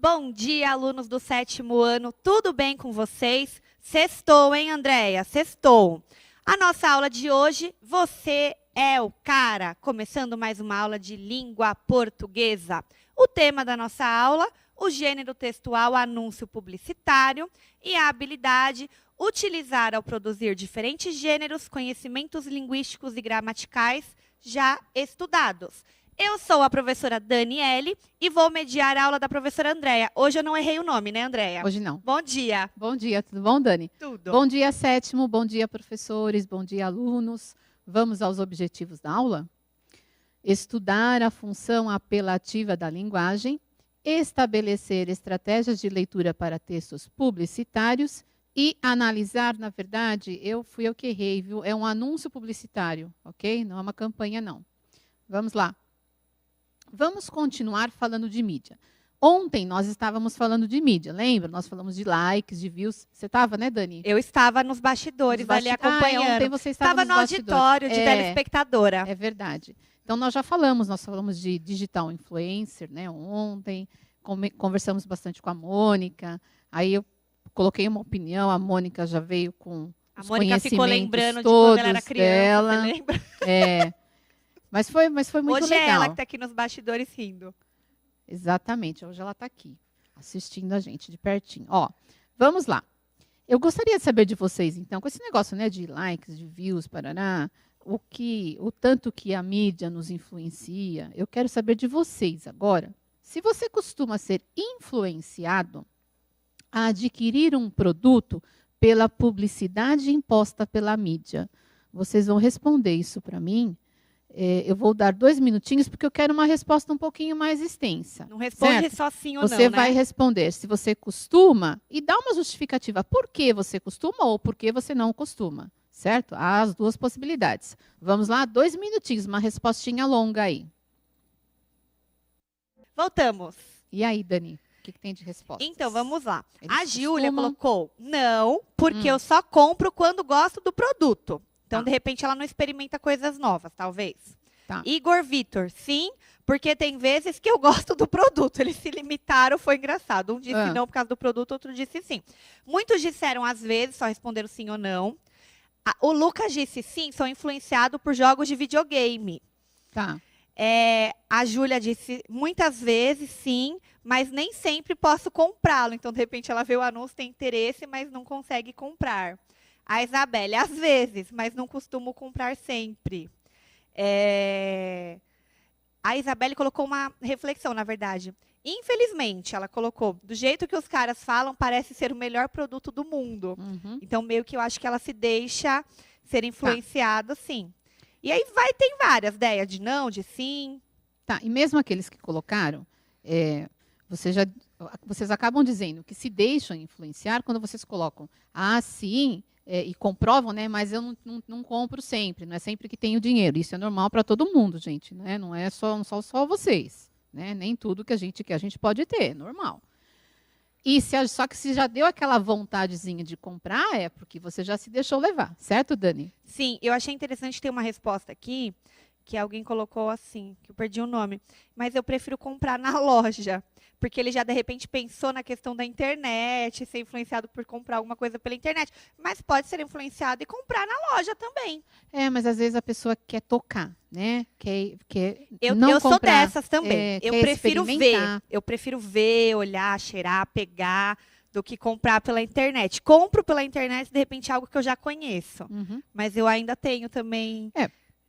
Bom dia, alunos do 7º ano. Tudo bem com vocês? Sextou, hein, Andréia? Sextou. A nossa aula de hoje, você é o cara. Começando mais uma aula de língua portuguesa. O tema da nossa aula, o gênero textual, anúncio publicitário e a habilidade utilizar ao produzir diferentes gêneros, conhecimentos linguísticos e gramaticais já estudados. Eu sou a professora Daniele e vou mediar a aula da professora Andréia. Hoje eu não errei o nome, né, Andréia? Hoje não. Bom dia. Bom dia, tudo bom, Dani? Tudo. Bom dia, 7º, bom dia, professores, bom dia, alunos. Vamos aos objetivos da aula? Estudar a função apelativa da linguagem, estabelecer estratégias de leitura para textos publicitários e analisar, na verdade, fui eu que errei, viu? É um anúncio publicitário, ok? Não é uma campanha, não. Vamos lá. Vamos continuar falando de mídia. Ontem nós estávamos falando de mídia, lembra? Nós falamos de likes, de views. Você estava, né, Dani? Eu estava nos bastidores ali acompanhando. Ontem você estava no auditório de telespectadora. É verdade. Então, nós falamos de digital influencer, né, ontem. Conversamos bastante com a Mônica. Aí eu coloquei uma opinião, a Mônica já veio com os Mônica ficou lembrando de todos quando ela era criança, dela. você lembra? É. Mas foi muito Hoje legal. é ela que está aqui nos bastidores rindo. Exatamente, hoje ela está aqui, assistindo a gente de pertinho. Ó, vamos lá. Eu gostaria de saber de vocês, então, com esse negócio, né, de likes, de views, parará, o tanto que a mídia nos influencia, eu quero saber de vocês agora, se você costuma ser influenciado a adquirir um produto pela publicidade imposta pela mídia. Vocês vão responder isso para mim. Eu vou dar 2 minutinhos, porque eu quero uma resposta um pouquinho mais extensa. Não responde certo? só sim ou não, Você né? vai responder se você costuma e dá uma justificativa. Por que você costuma ou por que você não costuma, certo? Há as duas possibilidades. Vamos lá, 2 minutinhos, uma respostinha longa aí. Voltamos. E aí, Dani, o que tem de resposta? Então, vamos lá. Eles A Júlia costumam? colocou, não, porque eu só compro quando gosto do produto. Então, Tá. de repente, ela não experimenta coisas novas, talvez. Tá. Igor Vitor, sim, porque tem vezes que eu gosto do produto. Eles se limitaram, foi engraçado. Um disse não por causa do produto, outro disse sim. Muitos disseram às vezes, só responderam sim ou não. O Lucas disse sim, sou influenciado por jogos de videogame. Tá. A Júlia disse muitas vezes sim, mas nem sempre posso comprá-lo. Então, de repente, ela vê o anúncio, tem interesse, mas não consegue comprar. A Isabelle, às vezes, mas não costumo comprar sempre. A Isabelle colocou uma reflexão, na verdade. Infelizmente, ela colocou, do jeito que os caras falam, parece ser o melhor produto do mundo. Uhum. Então, meio que eu acho que ela se deixa ser influenciada, sim. E aí tem várias ideias de não, de sim. Tá, e mesmo aqueles que colocaram, vocês acabam dizendo que se deixam influenciar quando vocês colocam sim, e comprovam, né? Mas eu não compro sempre, não é sempre que tenho dinheiro. Isso é normal para todo mundo, gente, né? Não é só vocês, né? Nem tudo que a gente pode ter, é normal. E só que se já deu aquela vontadezinha de comprar, é porque você já se deixou levar, certo, Dani? Sim, eu achei interessante ter uma resposta aqui, que alguém colocou assim, que eu perdi o nome, mas eu prefiro comprar na loja, porque ele já, de repente, pensou na questão da internet, ser influenciado por comprar alguma coisa pela internet, mas pode ser influenciado e comprar na loja também. Mas às vezes a pessoa quer tocar, né? Eu sou dessas também. Eu prefiro ver, olhar, cheirar, pegar, do que comprar pela internet. Compro pela internet, de repente, algo que eu já conheço. Uhum. Mas eu ainda tenho também...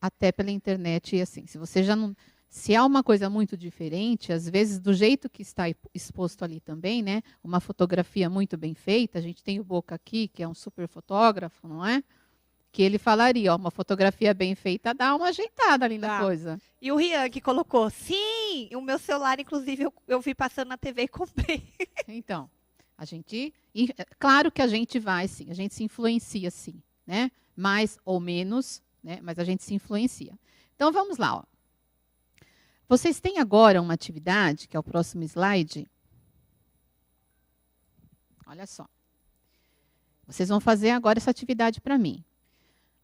Até pela internet, e assim, se você já não... Se há uma coisa muito diferente, às vezes, do jeito que está exposto ali também, né? Uma fotografia muito bem feita, a gente tem o Boca aqui, que é um super fotógrafo, não é? Que ele falaria, uma fotografia bem feita dá uma ajeitada ali na coisa. E o Rian que colocou, sim, o meu celular, inclusive, eu vi passando na TV e comprei. Então, claro que a gente vai, sim, a gente se influencia, sim, né? Mais ou menos, né? Mas a gente se influencia. Então, vamos lá, ó. Vocês têm agora uma atividade, que é o próximo slide. Olha só. Vocês vão fazer agora essa atividade para mim.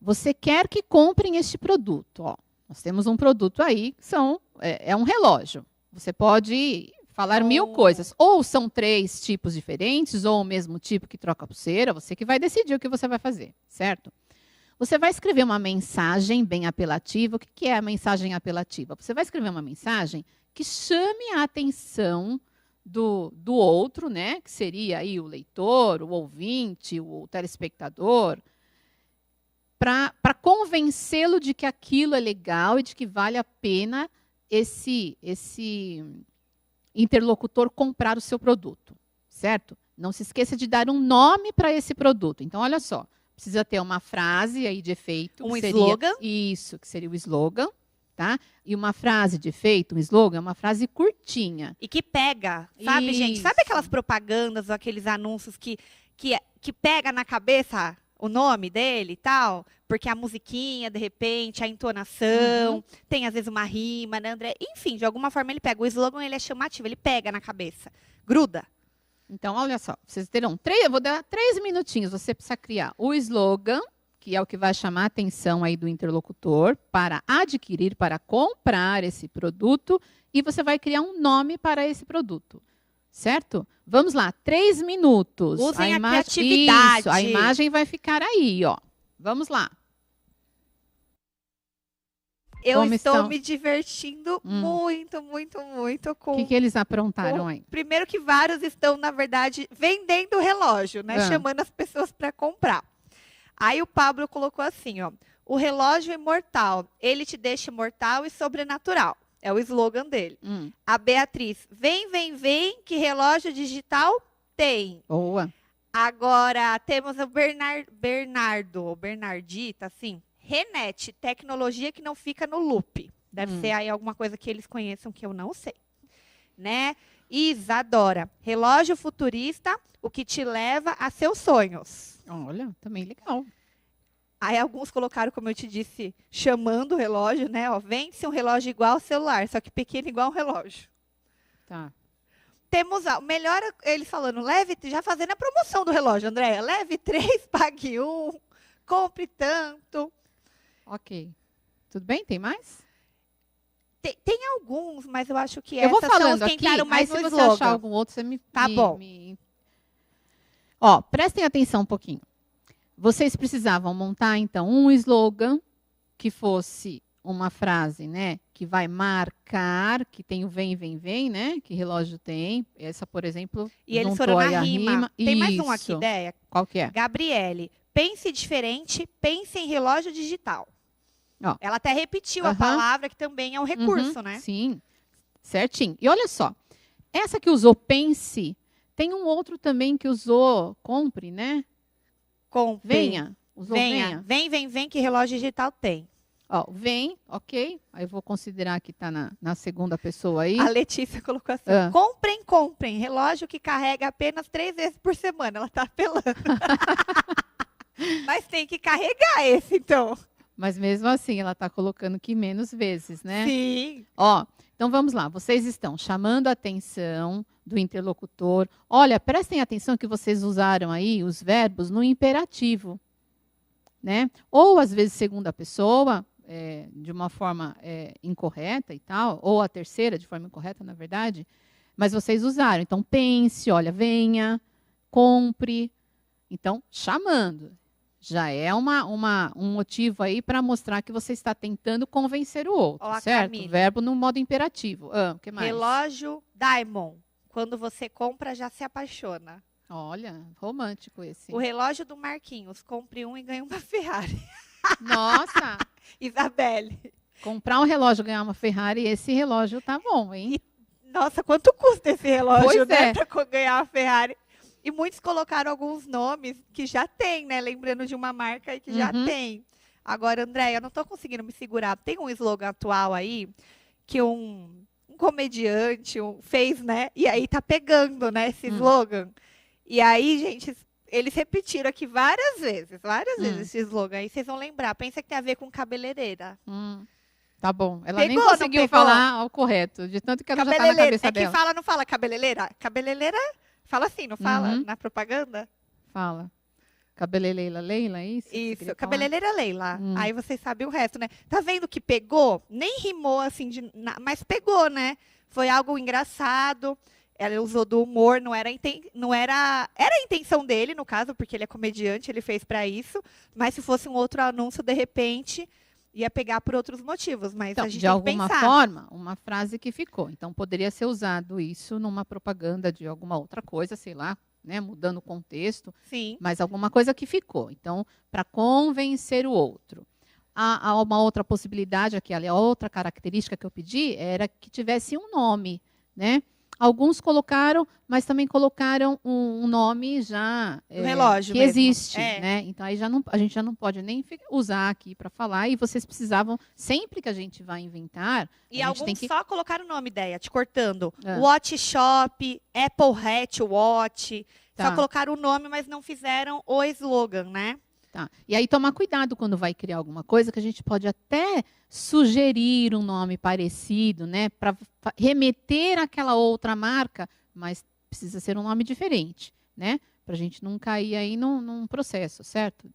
Você quer que comprem este produto. Ó, nós temos um produto aí, que é um relógio. Você pode falar 1000 coisas. Ou são 3 tipos diferentes, ou o mesmo tipo que troca a pulseira, você que vai decidir o que você vai fazer, certo? Você vai escrever uma mensagem bem apelativa. O que é a mensagem apelativa? Você vai escrever uma mensagem que chame a atenção do outro, né? Que seria aí o leitor, o ouvinte, o telespectador, para convencê-lo de que aquilo é legal e de que vale a pena esse interlocutor comprar o seu produto, certo? Não se esqueça de dar um nome para esse produto. Então, olha só, precisa ter uma frase aí de efeito. Um slogan. Isso, que seria o slogan, tá? E uma frase de efeito, um slogan, é uma frase curtinha. E que pega, sabe, gente? Sabe aquelas propagandas ou aqueles anúncios que pega na cabeça o nome dele e tal? Porque a musiquinha, de repente, a entonação, tem às vezes uma rima, né, André? Enfim, de alguma forma ele pega. O slogan, ele é chamativo, ele pega na cabeça. Gruda. Então, olha só, vocês terão 3, eu vou dar 3 minutinhos, você precisa criar o slogan, que é o que vai chamar a atenção aí do interlocutor para adquirir, para comprar esse produto, e você vai criar um nome para esse produto, certo? Vamos lá, 3 minutos. Usem a criatividade. Isso, a imagem vai ficar aí, ó. Vamos lá. Eu estou me divertindo muito, muito, muito com... O que eles aprontaram aí? Primeiro que vários estão, na verdade, vendendo o relógio, né? Chamando as pessoas para comprar. Aí o Pablo colocou assim, ó. O relógio imortal, ele te deixa imortal e sobrenatural. É o slogan dele. A Beatriz, vem, vem, vem, que relógio digital tem. Boa. Agora, temos o Bernardo, ou Bernardita, assim. Renete, tecnologia que não fica no loop. Deve ser aí alguma coisa que eles conheçam que eu não sei. Né? Isadora, relógio futurista, o que te leva a seus sonhos. Olha, também legal. Aí alguns colocaram, como eu te disse, chamando o relógio, né? Ó, vende-se um relógio igual ao celular, só que pequeno igual um relógio. Tá. Temos o melhor, eles falando, leve, já fazendo a promoção do relógio, Andréia. Leve 3, pague 1, compre tanto. Ok. Tudo bem? Tem mais? Tem alguns, mas eu acho que eu vou essas falando são os que entraram aqui, mais aí se no você slogan. achar algum outro, você me... Tá bom. Ó, prestem atenção um pouquinho. Vocês precisavam montar, então, um slogan que fosse uma frase, né? Que vai marcar, que tem o vem, vem, vem, né? Que relógio tem. Essa, por exemplo, e eles foram na rima. Tem mais um aqui, Isso. ideia? Qual que é? Gabriele, pense diferente, pense em relógio digital. Ó. Ela até repetiu a palavra, que também é um recurso, né? Sim, certinho. E olha só, essa que usou pense, tem um outro também que usou compre, né? Compre. Venha. Usou venha. Vem, vem, vem, que relógio digital tem. Ó, vem, ok. Aí eu vou considerar que está na segunda pessoa aí. A Letícia colocou assim, comprem, comprem. Relógio que carrega apenas 3 vezes por semana. Ela está apelando. Mas tem que carregar esse, então. Mas mesmo assim, ela está colocando que menos vezes, né? Sim. Ó, então vamos lá. Vocês estão chamando a atenção do interlocutor. Olha, prestem atenção que vocês usaram aí os verbos no imperativo, né? Ou às vezes segunda pessoa, de uma forma incorreta e tal, ou a terceira de forma incorreta, na verdade. Mas vocês usaram. Então pense, olha, venha, compre. Então, chamando. Já é um motivo aí para mostrar que você está tentando convencer o outro, certo? Camille. Verbo no modo imperativo. O que mais? Relógio Diamond. Quando você compra, já se apaixona. Olha, romântico esse. O relógio do Marquinhos. Compre um e ganhe uma Ferrari. Nossa! Isabelle. Comprar um relógio e ganhar uma Ferrari, esse relógio tá bom, hein? Nossa, quanto custa esse relógio, Pois né? Para ganhar uma Ferrari. E muitos colocaram alguns nomes que já tem, né? Lembrando de uma marca aí que já tem. Agora, Andréia, eu não estou conseguindo me segurar. Tem um slogan atual aí que um comediante fez, né? E aí tá pegando, né? Esse slogan. E aí, gente, eles repetiram aqui várias vezes esse slogan. Aí vocês vão lembrar. Pensa que tem a ver com cabeleireira. Tá bom. Ela Pegou, nem conseguiu falar ao correto, de tanto que ela já tá na cabeça dela. Quem fala, não fala cabeleireira? Cabeleireira... Fala assim, não fala? Na propaganda? Fala. Cabeleleila Leila, é isso? Isso, cabeleireira Leila. Aí vocês sabem o resto, né? Tá vendo que pegou? Nem rimou assim, mas pegou, né? Foi algo engraçado. Ela usou do humor, era a intenção dele, no caso, porque ele é comediante, ele fez para isso. Mas se fosse um outro anúncio, de repente, ia pegar por outros motivos. Mas então, a gente de tem que alguma pensar. forma, uma frase que ficou. Então, poderia ser usado isso numa propaganda de alguma outra coisa, sei lá, né, mudando o contexto. Sim. Mas alguma coisa que ficou. Então, para convencer o outro. Há uma outra possibilidade aqui, a outra característica que eu pedi era que tivesse um nome, né? Alguns colocaram, mas também colocaram um nome já relógio que mesmo. existe, né? Então aí a gente já não pode nem usar aqui para falar e vocês precisavam sempre que a gente vai inventar. E a gente alguns tem que... só colocaram o nome, ideia, te cortando. Watch Shop, Apple Hat Watch. Tá. Só colocaram o nome, mas não fizeram o slogan, né? Tá. E aí tomar cuidado quando vai criar alguma coisa, que a gente pode até sugerir um nome parecido, né, para remeter àquela outra marca, mas precisa ser um nome diferente, né, para a gente não cair aí num processo, certo?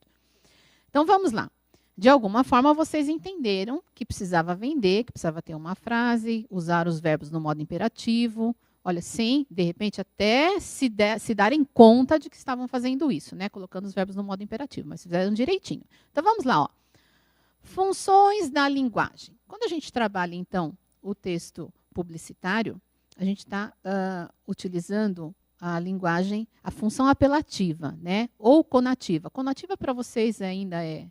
Então vamos lá. De alguma forma vocês entenderam que precisava vender, que precisava ter uma frase, usar os verbos no modo imperativo. Olha, sim, de repente até se darem conta de que estavam fazendo isso, né? Colocando os verbos no modo imperativo, mas fizeram direitinho. Então, vamos lá, ó. Funções da linguagem. Quando a gente trabalha, então, o texto publicitário, a gente está utilizando a linguagem, a função apelativa, né? Ou conativa. Conativa, para vocês, ainda é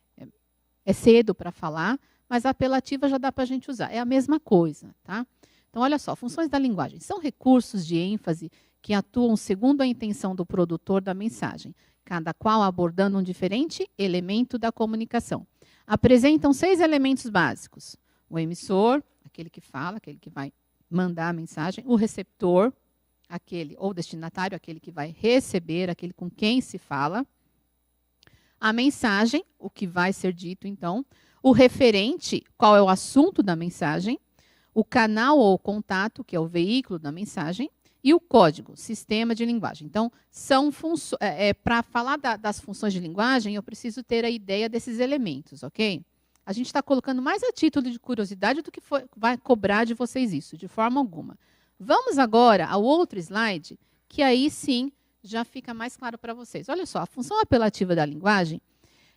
cedo para falar, mas a apelativa já dá para a gente usar. É a mesma coisa, tá? Então, olha só, funções da linguagem são recursos de ênfase que atuam segundo a intenção do produtor da mensagem, cada qual abordando um diferente elemento da comunicação. Apresentam 6 elementos básicos. O emissor, aquele que fala, aquele que vai mandar a mensagem. O receptor, aquele, ou destinatário, aquele que vai receber, aquele com quem se fala. A mensagem, o que vai ser dito, então. O referente, qual é o assunto da mensagem. O canal ou contato, que é o veículo da mensagem, e o código, sistema de linguagem. Então, são para falar das funções de linguagem, eu preciso ter a ideia desses elementos, ok? A gente está colocando mais a título de curiosidade do que vai cobrar de vocês isso, de forma alguma. Vamos agora ao outro slide, que aí sim já fica mais claro para vocês. Olha só, a função apelativa da linguagem,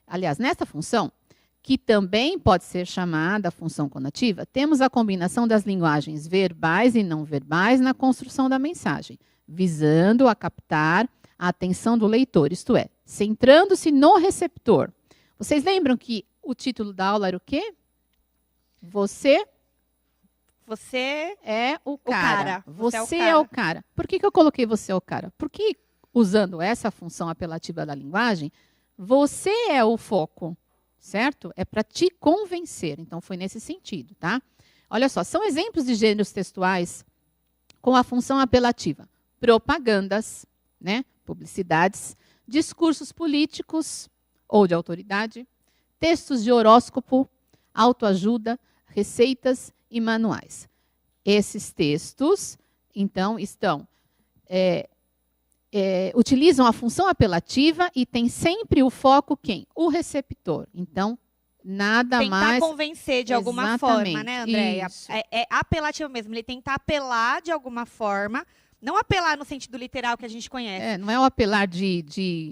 aliás, nessa função, que também pode ser chamada função conativa, temos a combinação das linguagens verbais e não verbais na construção da mensagem, visando a captar a atenção do leitor, isto é, centrando-se no receptor. Vocês lembram que o título da aula era o quê? Você é o cara. Você é o cara. Por que eu coloquei você é o cara? Porque, usando essa função apelativa da linguagem, você é o foco. Certo? É para te convencer. Então, foi nesse sentido, tá? Olha só, são exemplos de gêneros textuais com a função apelativa. Propagandas, né? Publicidades, discursos políticos ou de autoridade, textos de horóscopo, autoajuda, receitas e manuais. Esses textos, então, estão... utilizam a função apelativa e tem sempre o foco quem? O receptor. Então, nada mais... Tentar convencer de alguma forma, né, Andréia? É apelativo mesmo. Ele tenta apelar de alguma forma. Não apelar no sentido literal que a gente conhece. Não é o apelar de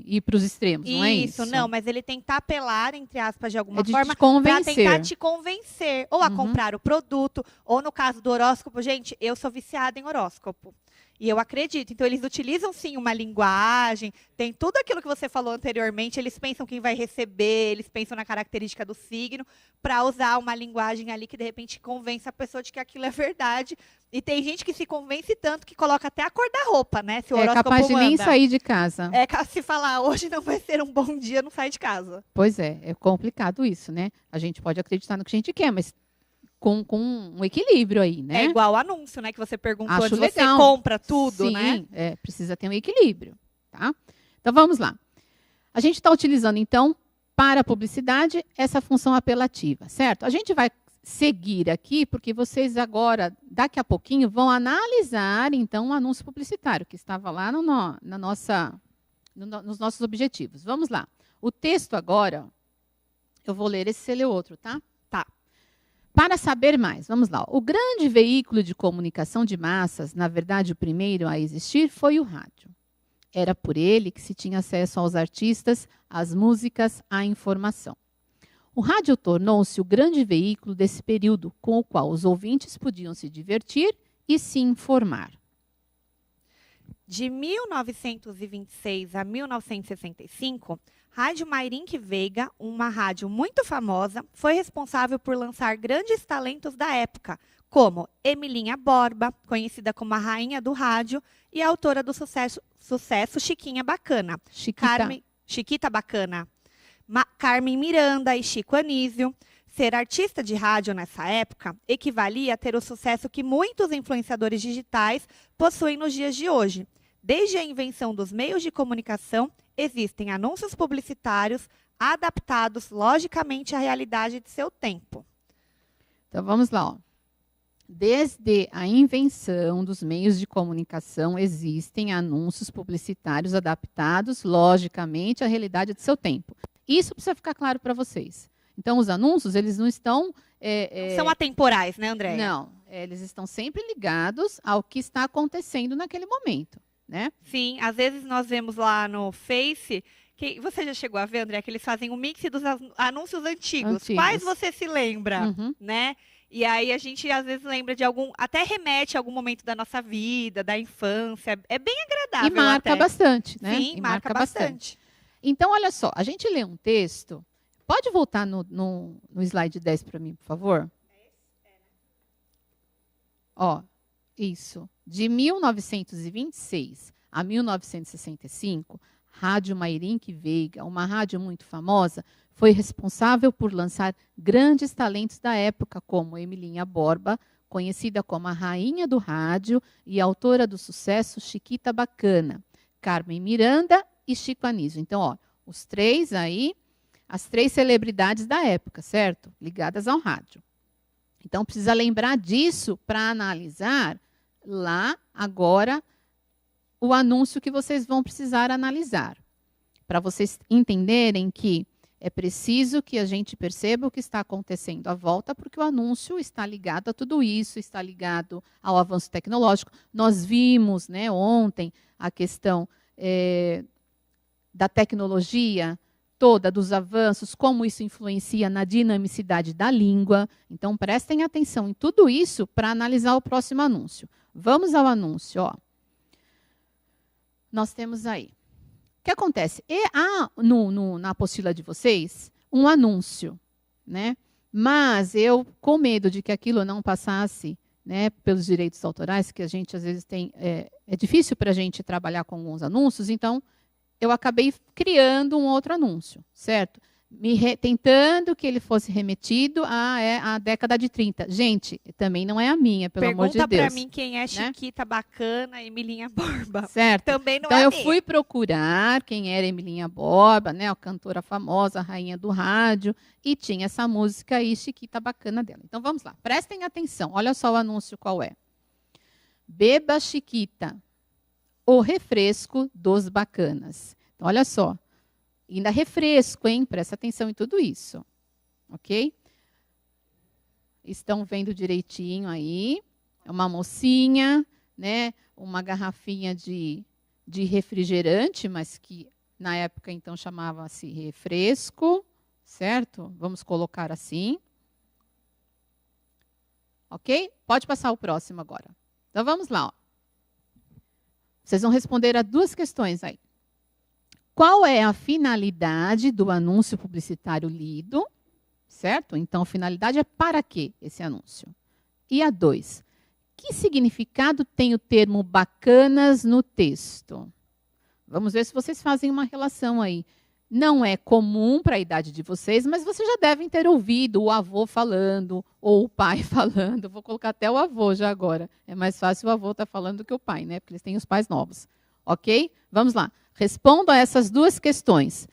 ir para os extremos, não é isso? Não, mas ele tenta apelar, entre aspas, de alguma forma, para tentar te convencer. Ou a comprar o produto, ou no caso do horóscopo. Gente, eu sou viciada em horóscopo. E eu acredito. Então, eles utilizam, sim, uma linguagem, tem tudo aquilo que você falou anteriormente, eles pensam quem vai receber, eles pensam na característica do signo, para usar uma linguagem ali que, de repente, convence a pessoa de que aquilo é verdade. E tem gente que se convence tanto que coloca até a cor da roupa, né? Se o horóscopo capaz de nem sair de casa. Se falar, hoje não vai ser um bom dia, não sai de casa. Pois é complicado isso, né? A gente pode acreditar no que a gente quer, mas... Com um equilíbrio aí, né? É igual o anúncio, né? Que você perguntou, Acho antes, legal. Você compra tudo, sim, né? Precisa ter um equilíbrio, tá? Então, vamos lá. A gente está utilizando, então, para a publicidade, essa função apelativa, certo? A gente vai seguir aqui, porque vocês agora, daqui a pouquinho, vão analisar, então, o anúncio publicitário, que estava lá nos nossos objetivos. Vamos lá. O texto agora, eu vou ler esse, você lê outro, tá? Tá. Para saber mais, vamos lá. O grande veículo de comunicação de massas, na verdade o primeiro a existir, foi o rádio. Era por ele que se tinha acesso aos artistas, às músicas, à informação. O rádio tornou-se o grande veículo desse período, com o qual os ouvintes podiam se divertir e se informar. De 1926 a 1965, Rádio Mairink Veiga, uma rádio muito famosa, foi responsável por lançar grandes talentos da época, como Emilinha Borba, conhecida como a rainha do rádio, e a autora do sucesso Chiquinha Bacana. Chiquita Bacana. Carmen Miranda e Chico Anísio. Ser artista de rádio nessa época equivalia a ter o sucesso que muitos influenciadores digitais possuem nos dias de hoje. Desde a invenção dos meios de comunicação, existem anúncios publicitários adaptados logicamente à realidade de seu tempo. Então vamos lá. Ó. Desde a invenção dos meios de comunicação, existem anúncios publicitários adaptados logicamente à realidade de seu tempo. Isso precisa ficar claro para vocês. Então, os anúncios, eles não estão... Não são atemporais, né, Andréia? Não, eles estão sempre ligados ao que está acontecendo naquele momento, né? Sim, às vezes nós vemos lá no Face, que você já chegou a ver, André, que eles fazem um mix dos anúncios antigos. Quais você se lembra, né? E aí a gente às vezes lembra de algum, até remete a algum momento da nossa vida, da infância. É bem agradável. E marca bastante, né? Sim, marca bastante. Então, olha só, a gente lê um texto. Pode voltar no slide 10 para mim, por favor? Ó, isso. De 1926 a 1965, Rádio Mairink Veiga, uma rádio muito famosa, foi responsável por lançar grandes talentos da época, como Emilinha Borba, conhecida como a rainha do rádio e autora do sucesso Chiquita Bacana, Carmen Miranda e Chico Anísio. Então, ó, os três aí, as três celebridades da época, certo? Ligadas ao rádio. Então, precisa lembrar disso para analisar lá, agora, o anúncio que vocês vão precisar analisar. Para vocês entenderem que é preciso que a gente perceba o que está acontecendo à volta, porque o anúncio está ligado a tudo isso, está ligado ao avanço tecnológico. Nós vimos, né, ontem a questão da tecnologia toda, dos avanços, como isso influencia na dinamicidade da língua. Então, prestem atenção em tudo isso para analisar o próximo anúncio. Vamos ao anúncio. Ó. Nós temos aí. O que acontece? Há na apostila de vocês um anúncio, né? Mas eu, com medo de que aquilo não passasse, né, pelos direitos autorais, que a gente às vezes tem, é difícil para a gente trabalhar com alguns anúncios, então eu acabei criando um outro anúncio, certo? Tentando que ele fosse remetido à década de 30. Gente, também não é a minha, pelo amor de Deus. Pergunta para mim quem é Chiquita Bacana, Emilinha Borba. Certo. Também não então, é eu minha. fui procurar quem era Emilinha Borba, né, a cantora famosa, a rainha do rádio, e tinha essa música aí, Chiquita Bacana dela. Então, vamos lá. Prestem atenção. Olha só o anúncio qual é. Beba Chiquita, o refresco dos bacanas. Então, olha só. Ainda refresco, hein? Presta atenção em tudo isso. Ok? Estão vendo direitinho aí. É uma mocinha, né? Uma garrafinha de refrigerante, mas que na época então chamava-se refresco, certo? Vamos colocar assim. Ok? Pode passar o próximo agora. Então vamos lá. Ó. Vocês vão responder a duas questões aí. Qual é a finalidade do anúncio publicitário lido? Certo? Então, a finalidade é para quê esse anúncio? E a 2. Que significado tem o termo bacanas no texto? Vamos ver se vocês fazem uma relação aí. Não é comum para a idade de vocês, mas vocês já devem ter ouvido o avô falando, ou o pai falando. Vou colocar até o avô já agora. É mais fácil o avô estar falando do que o pai, né? Porque eles têm os pais novos. Ok? Vamos lá. Respondam a essas duas questões.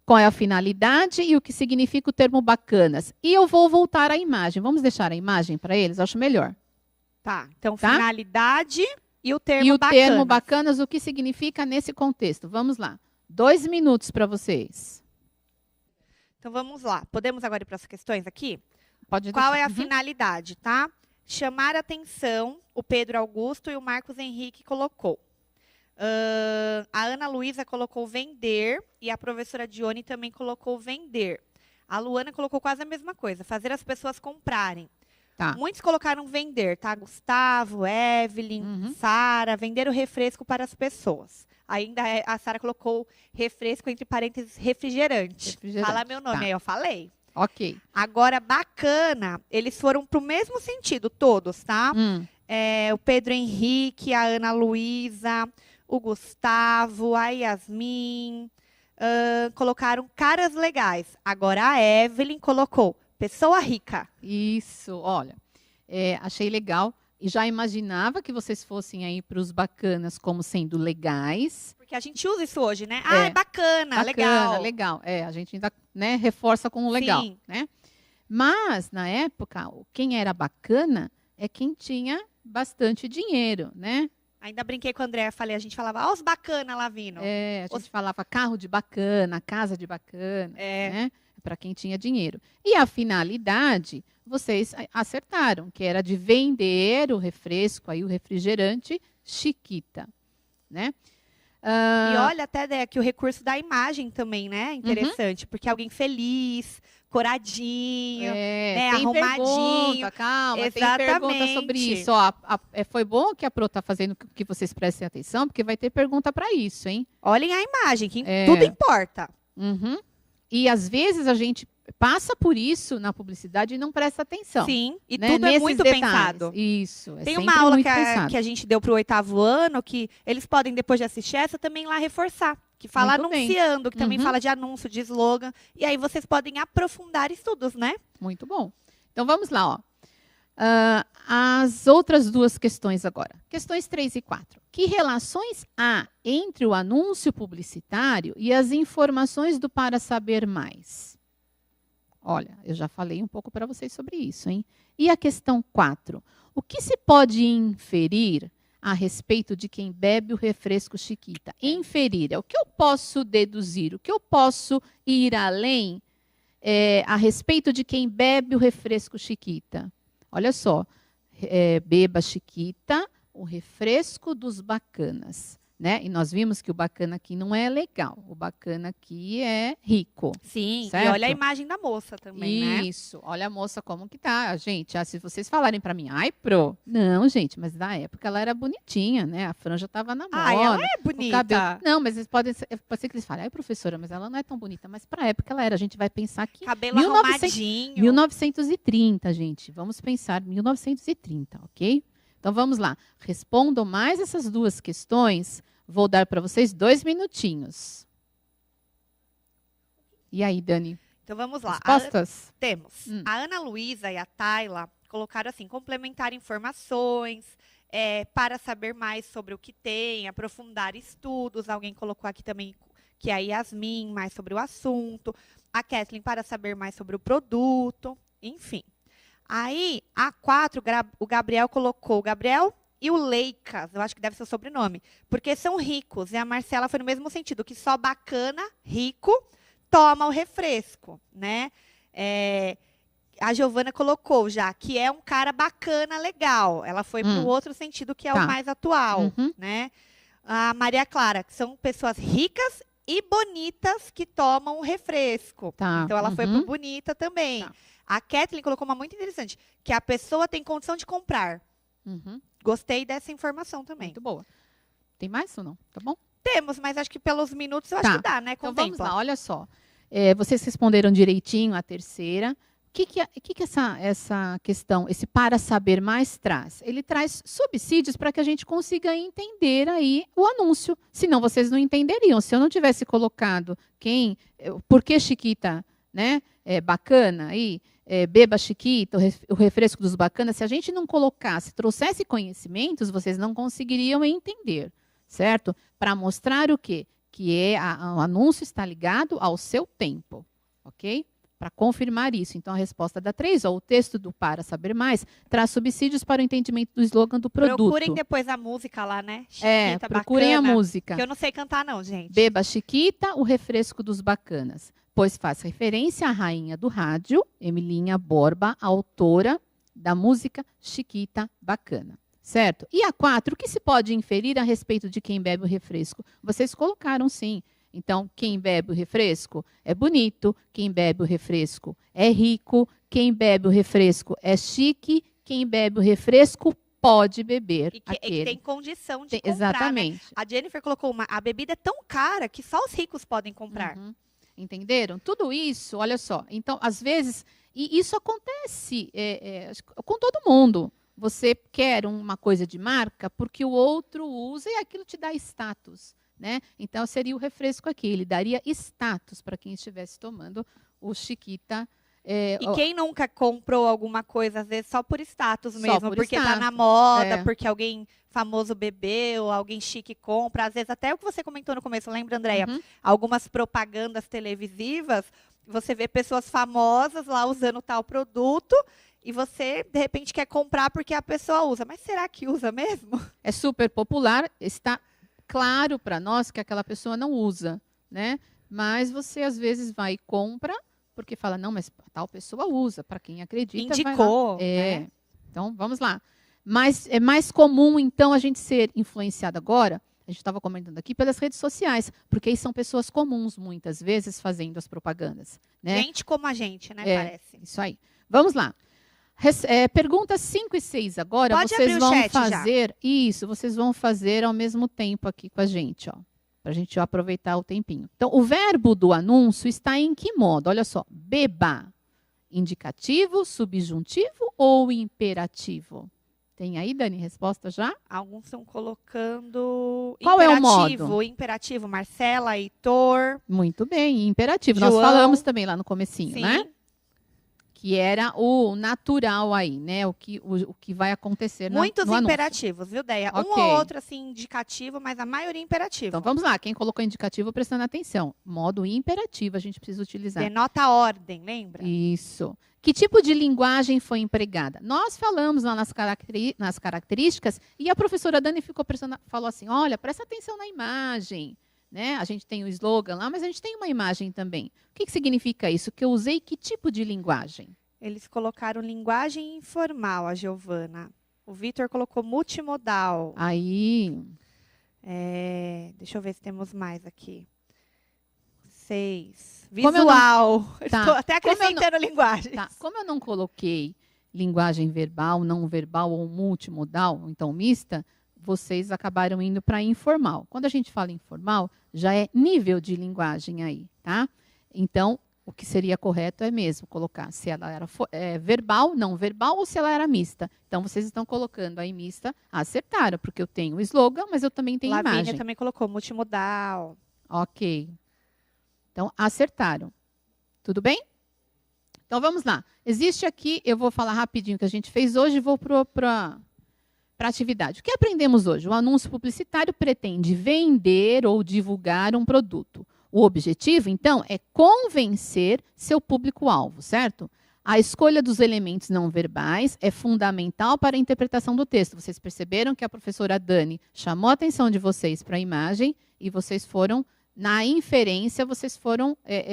Qual é a finalidade e o que significa o termo bacanas? E eu vou voltar à imagem. Vamos deixar a imagem para eles? Acho melhor. Tá, então finalidade e o termo bacanas. E o bacanas. termo bacanas, o que significa nesse contexto? Vamos lá. 2 minutos para vocês. Então vamos lá. Podemos agora ir para as questões aqui? Pode Qual deixar. é a Uhum. finalidade, tá? Chamar a atenção, o Pedro Augusto e o Marcos Henrique colocou. A Ana Luísa colocou vender e a professora Dione também colocou vender. A Luana colocou quase a mesma coisa, fazer as pessoas comprarem. Tá. Muitos colocaram vender, tá? Gustavo, Evelyn, Uhum. Sara, vender o refresco para as pessoas. Ainda a Sara colocou refresco, entre parênteses, refrigerante. Refrigerante, Fala meu nome tá. aí, eu falei. Ok. Agora, bacana, eles foram pro mesmo sentido, todos, tá? O Pedro Henrique, a Ana Luísa, o Gustavo, a Yasmin, colocaram caras legais. Agora a Evelyn colocou pessoa rica. Isso, olha, achei legal e já imaginava que vocês fossem aí para os bacanas como sendo legais. Porque a gente usa isso hoje, né? Ah, é bacana, Bacana, legal. legal. A gente ainda, né, reforça com o legal, Sim. né? Mas, na época, quem era bacana é quem tinha bastante dinheiro, né? Ainda brinquei com a Andréa, falei, a gente falava, ó os bacana lá vindo. A gente falava carro de bacana, casa de bacana, É. né? Para quem tinha dinheiro. E a finalidade, vocês acertaram, que era de vender o refresco, aí o refrigerante Chiquita, né? E olha até, Dé, que o recurso da imagem também, né? Interessante, porque alguém feliz, coradinho, né? Tem Arrumadinho. pergunta, calma, Exatamente. tem pergunta sobre isso. Ó, foi bom que a Pro tá fazendo que vocês prestem atenção, porque vai ter pergunta para isso, hein? Olhem a imagem, que tudo importa. Uhum. E às vezes a gente passa por isso na publicidade e não presta atenção. Sim, e né? tudo é Nesses muito detalhes. pensado. Isso, Tem sempre uma aula muito que pensado. a gente deu para o 8º ano, que eles podem, depois de assistir essa, também lá reforçar. Que fala Muito bem. anunciando, que também Uhum. fala de anúncio, de slogan. E aí vocês podem aprofundar estudos, né? Muito bom. Então vamos lá, ó. As outras duas questões agora. Questões 3 e 4. Que relações há entre o anúncio publicitário e as informações do Para Saber Mais? Olha, eu já falei um pouco para vocês sobre isso, hein? E a questão 4. O que se pode inferir a respeito de quem bebe o refresco Chiquita? Inferir é o que eu posso deduzir, o que eu posso ir além a respeito de quem bebe o refresco Chiquita. Olha só, beba Chiquita, o refresco dos bacanas, né? E nós vimos que o bacana aqui não é legal, o bacana aqui é rico. Sim, certo? e olha a imagem da moça também, né? Isso, olha a moça como que tá, gente. Se vocês falarem para mim, ai, Pro, não, gente, mas na época ela era bonitinha, né? A franja tava na moda. Ai, ela é o bonita. cabelo. Não, mas eles pode ser que eles falem, ai, professora, mas ela não é tão bonita. Mas para a época ela era. A gente vai pensar que Cabelo 1900 arrumadinho. 1930, gente. Vamos pensar 1930, ok? Então vamos lá. Respondam mais essas duas questões. Vou dar para vocês 2 minutinhos. E aí, Dani? Então vamos lá. Respostas? Temos. A Ana Luísa e a Tayla colocaram assim, complementar informações, para saber mais sobre o que tem, aprofundar estudos. Alguém colocou aqui também que é a Yasmin, mais sobre o assunto. A Kathleen, para saber mais sobre o produto. Enfim. Aí, a 4, o Gabriel colocou. O Gabriel e o Leicas, eu acho que deve ser o sobrenome, porque são ricos. E a Marcela foi no mesmo sentido, que só bacana, rico, toma o refresco, né? A Giovana colocou já, que é um cara bacana, legal. Ela foi para o outro sentido, que é o mais atual, né? A Maria Clara, que são pessoas ricas e bonitas que tomam o refresco. Tá. Então, ela foi para o bonita também. Tá. A Kathleen colocou uma muito interessante, que a pessoa tem condição de comprar. Gostei dessa informação também. Muito boa. Tem mais ou não? Tá bom? Temos, mas acho que pelos minutos eu acho que dá, né? Então Contempla. vamos lá, olha só. Vocês responderam direitinho a terceira. O que essa questão, esse para saber mais traz? Ele traz subsídios para que a gente consiga entender aí o anúncio. Senão vocês não entenderiam. Se eu não tivesse colocado por que Chiquita, né? Bacana aí, beba Chiquita, o refresco dos bacanas. Se a gente não colocasse, trouxesse conhecimentos, vocês não conseguiriam entender, certo? Para mostrar o quê? Que o anúncio está ligado ao seu tempo, ok? Para confirmar isso. Então, a resposta da 3, o texto do Para Saber Mais, traz subsídios para o entendimento do slogan do produto. Procurem depois a música lá, né? Chiquita, procurem bacana, a música. Que eu não sei cantar não, gente. Beba Chiquita, o refresco dos bacanas. pois faz referência à rainha do rádio, Emilinha Borba, autora da música Chiquita Bacana. Certo? E a 4, o que se pode inferir a respeito de quem bebe o refresco? Vocês colocaram sim. Então, quem bebe o refresco é bonito, quem bebe o refresco é rico, quem bebe o refresco é chique, quem bebe o refresco pode beber. E que tem condição de comprar, exatamente. Né? A Jennifer colocou a bebida é tão cara que só os ricos podem comprar. Uhum. Entenderam? Tudo isso, olha só. Então, às vezes, e isso acontece com todo mundo. Você quer uma coisa de marca porque o outro usa e aquilo te dá status, né? Então, seria o refresco aqui. Ele daria status para quem estivesse tomando o Chiquita. E quem nunca comprou alguma coisa, às vezes, só por status mesmo, porque status. tá na moda, porque alguém famoso bebeu, alguém chique compra. Às vezes, até o que você comentou no começo, lembra, Andréia? Uhum. Algumas propagandas televisivas, você vê pessoas famosas lá usando tal produto e você, de repente, quer comprar porque a pessoa usa. Mas será que usa mesmo? É super popular, está claro para nós que aquela pessoa não usa, né? Mas você, às vezes, vai e compra porque fala, não, mas tal pessoa usa, para quem acredita. Indicou. Né? Então, vamos lá. Mas é mais comum, então, a gente ser influenciado agora, a gente estava comentando aqui, pelas redes sociais, porque aí são pessoas comuns, muitas vezes, fazendo as propagandas. Né? Gente como a gente, né, parece. Isso aí. Vamos lá. Perguntas 5 e 6 agora, Pode vocês vão fazer. Já. Isso, vocês vão fazer ao mesmo tempo aqui com a gente, ó. Para a gente aproveitar o tempinho. Então, o verbo do anúncio está em que modo? Olha só, beba. Indicativo, subjuntivo ou imperativo? Tem aí, Dani, resposta já? Alguns estão colocando Qual é o modo? Imperativo, Marcela, Heitor. Muito bem, imperativo. João. Nós falamos também lá no comecinho, Sim. né? Que era o natural aí, né? O que vai acontecer Muitos no imperativos, viu, Deia? Okay. Um ou outro, assim, indicativo, mas a maioria imperativo. Então, vamos lá. Quem colocou indicativo, prestando atenção. Modo imperativo a gente precisa utilizar. Denota a ordem, lembra? Isso. Que tipo de linguagem foi empregada? Nós falamos lá nas características e a professora Dani falou assim, olha, presta atenção na imagem. Né? A gente tem o slogan lá, mas a gente tem uma imagem também. O que significa isso? Que eu usei que tipo de linguagem? Eles colocaram linguagem informal, a Giovana. O Vitor colocou multimodal. Aí. Deixa eu ver se temos mais aqui. 6. Visual. Estou até acrescentando linguagem. Tá. Como eu não coloquei linguagem verbal, não verbal ou multimodal, então mista, vocês acabaram indo para informal. Quando a gente fala informal, já é nível de linguagem aí, tá? Então, o que seria correto é mesmo colocar se ela era verbal, não verbal ou se ela era mista. Então, vocês estão colocando aí mista, acertaram, porque eu tenho o slogan, mas eu também tenho Lavínia imagem. também colocou multimodal. Ok. Então, acertaram. Tudo bem? Então, vamos lá. Existe aqui, eu vou falar rapidinho o que a gente fez hoje e vou para a atividade. O que aprendemos hoje? O anúncio publicitário pretende vender ou divulgar um produto. O objetivo, então, é convencer seu público-alvo, certo? A escolha dos elementos não verbais é fundamental para a interpretação do texto. Vocês perceberam que a professora Dani chamou a atenção de vocês para a imagem e vocês foram, na inferência,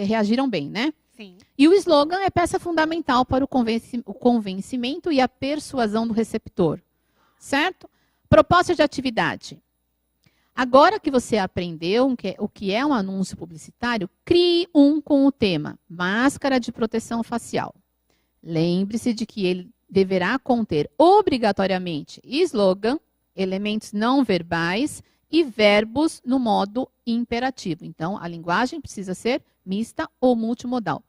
reagiram bem, né? Sim. E o slogan é peça fundamental para o convencimento e a persuasão do receptor. Certo? Proposta de atividade. Agora que você aprendeu o que é um anúncio publicitário, crie um com o tema máscara de proteção facial. Lembre-se de que ele deverá conter obrigatoriamente slogan, elementos não verbais e verbos no modo imperativo. Então, a linguagem precisa ser mista ou multimodal.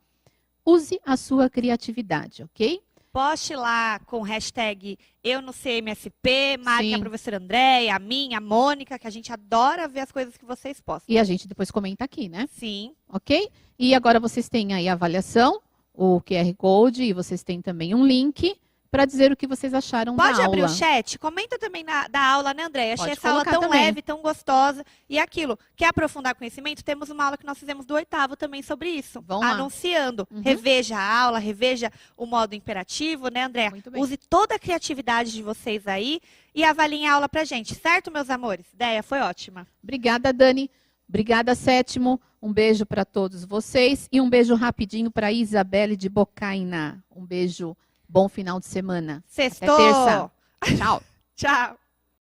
Use a sua criatividade, ok? Poste lá com hashtag eu no CMSP, marque Sim. a professora Andréia, a minha, a Mônica, que a gente adora ver as coisas que vocês postam. E a gente depois comenta aqui, né? Sim. Ok? E agora vocês têm aí a avaliação, o QR Code, e vocês têm também um link para dizer o que vocês acharam da aula. Pode abrir o chat? Comenta também da aula, né, Andréia? Achei essa aula tão leve, tão gostosa. E aquilo, quer aprofundar conhecimento? Temos uma aula que nós fizemos do 8º também sobre isso. Vamos lá. Anunciando. Reveja a aula, reveja o modo imperativo, né, Andréia? Muito bem. Use toda a criatividade de vocês aí e avaliem a aula pra gente. Certo, meus amores? Ideia foi ótima. Obrigada, Dani. Obrigada, sétimo. Um beijo para todos vocês. E um beijo rapidinho para Isabelle de Bocaina. Um beijo, bom final de semana. Sextou! Até terça. Tchau. Tchau!